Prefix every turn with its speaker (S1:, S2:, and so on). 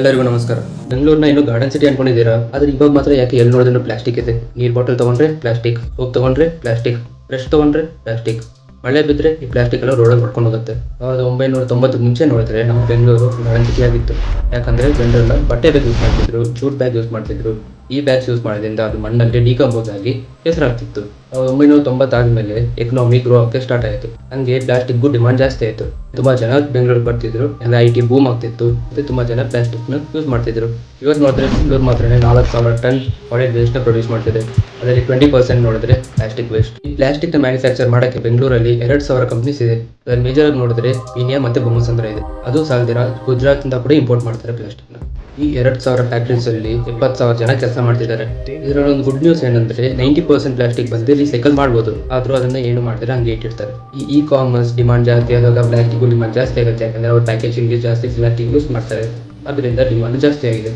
S1: ಎಲ್ಲರಿಗೂ ನಮಸ್ಕಾರ. ಬೆಂಗಳೂರಿನ ಇನ್ನೂ ಗಾರ್ಡನ್ ಸಿಟಿ ಅನ್ಕೊಂಡಿದ್ದೀರಾ? ಆದ್ರೆ ಇವಾಗ ಮಾತ್ರ ಯಾಕೆ ಎಲ್ಲಿ ನೋಡಿದ್ರು ಪ್ಲಾಸ್ಟಿಕ್ ಇದೆ. ನೀರ್ ಬಾಟಲ್ ತಗೊಂಡ್ರೆ ಪ್ಲಾಸ್ಟಿಕ್, ಸೋಪ್ ತಗೊಂಡ್ರೆ ಪ್ಲಾಸ್ಟಿಕ್, ಬ್ರಷ್ ತಗೊಂಡ್ರೆ ಪ್ಲಾಸ್ಟಿಕ್. ಮಳೆ ಬಿದ್ದರೆ ಈ ಪ್ಲಾಸ್ಟಿಕ್ ಎಲ್ಲ ರೋಡಲ್ಲಿ ಹೊಡ್ಕೊಂಡು ಹೋಗುತ್ತೆ. 1990 ಮುಂಚೆ ನೋಡಿದ್ರೆ ನಮ್ಮ ಬೆಂಗಳೂರು ಗಾರ್ಡನ್ ಸಿಟಿ ಆಗಿತ್ತು. ಯಾಕಂದ್ರೆ ಜನರೆಲ್ಲ ಬಟ್ಟೆ ಬ್ಯಾಗ್ ಯೂಸ್ ಮಾಡ್ತಿದ್ರು, ಜೂಟ್ ಬ್ಯಾಗ್ ಯೂಸ್ ಮಾಡ್ತಿದ್ರು. ಈ ಬ್ಯಾಗ್ಸ್ ಯೂಸ್ ಮಾಡೋದ್ರಿಂದ ಅದು ಮಣ್ಣಲ್ಲಿ ಡಿಕಂಪೋಸ್ ಆಗಿ ಹೆಸರಾಗ್ತಿತ್ತು. 1990 ಆದ್ಮೇಲೆ ಎಕನಾಮಿ ಗ್ರೋ ಆಗಕ್ಕೆ ಸ್ಟಾರ್ಟ್ ಆಯಿತು. ಹಂಗೆ ಪ್ಲಾಸ್ಟಿಕ್ಗೂ ಡಿಮಾಂಡ್ ಜಾಸ್ತಿ ಆಯಿತು. ತುಂಬಾ ಜನ ಬೆಂಗಳೂರಿಗೆ ಬರ್ತಿದ್ರು, ಎಲ್ಲ IT ಬೂಮ್ ಆಗ್ತಿತ್ತು. ಮತ್ತೆ ತುಂಬಾ ಜನ ಪ್ಲಾಸ್ಟಿಕ್ನ ಯೂಸ್ ಮಾಡ್ತಿದ್ರು. ಇವಾಗ ನೋಡಿದ್ರೆ ಬೆಂಗಳೂರು ಮಾತ್ರ 4,000 ಟನ್ ಸಾಲಿಡ್ ವೇಸ್ಟ್ ನ ಪ್ರೊಡ್ಯೂಸ್ ಮಾಡ್ತಿದೆ. ಅದರಲ್ಲಿ 20% ನೋಡಿದ್ರೆ ಪ್ಲಾಸ್ಟಿಕ್ ವೇಸ್ಟ್. ಈ ಪ್ಲಾಸ್ಟಿಕ್ ನ ಮ್ಯಾನುಫ್ಯಾಕ್ಚರ್ ಮಾಡಕ್ಕೆ ಬೆಂಗಳೂರಲ್ಲಿ 2,000 ಕಂಪ್ನೀಸ್ ಇದೆ. ಅದರಲ್ಲಿ ಮೇಜರ್ ನೋಡಿದ್ರೆ ಪೀನಿಯಾ ಮತ್ತೆ ಬೊಮ್ಮಸಂದ್ರ ಇದೆ. ಅದು ಸಾಲದಿರ ಗುಜರಾತ್ ಇಂದ ಕೂಡ ಇಂಪೋರ್ಟ್ ಮಾಡ್ತಾರೆ ಪ್ಲಾಸ್ಟಿಕ್ ನ. ಈ 2,000 ಫ್ಯಾಕ್ಟರೀಸ್ ಅಲ್ಲಿ 70,000 ಜನ ಕೆಲಸ ಮಾಡ್ತಿದ್ದಾರೆ. ಇದರಲ್ಲಿ ಒಂದು ಗುಡ್ ನ್ಯೂಸ್ ಏನಂದ್ರೆ 90% ಪ್ಲಾಸ್ಟಿಕ್ ಬಂದು ರೀಸೈಕಲ್ ಮಾಡ್ಬೋದು. ಆದ್ರೂ ಅದನ್ನ ಏನು ಮಾಡ್ತಾರೆ ಹಂಗೆ ಇಟ್ಟಿರ್ತಾರೆ. ಈ ಕಾಮರ್ಸ್ ಡಿಮಾಂಡ್ ಜಾಸ್ತಿ ಆದಾಗ ಪ್ಲಾಸ್ಟಿಕ್ ಡಿಮಾಂಡ್ ಜಾಸ್ತಿ ಆಗುತ್ತೆ. ಯಾಕಂದ್ರೆ ಅವ್ರ ಪ್ಯಾಕೇಜಿಂಗ್ ಜಾಸ್ತಿ ಪ್ಲಾಸ್ಟಿಕ್ ಯೂಸ್ ಮಾಡ್ತಾರೆ. ಅದರಿಂದ ಡಿಮಾಂಡ್ ಜಾಸ್ತಿ ಆಗಿದೆ.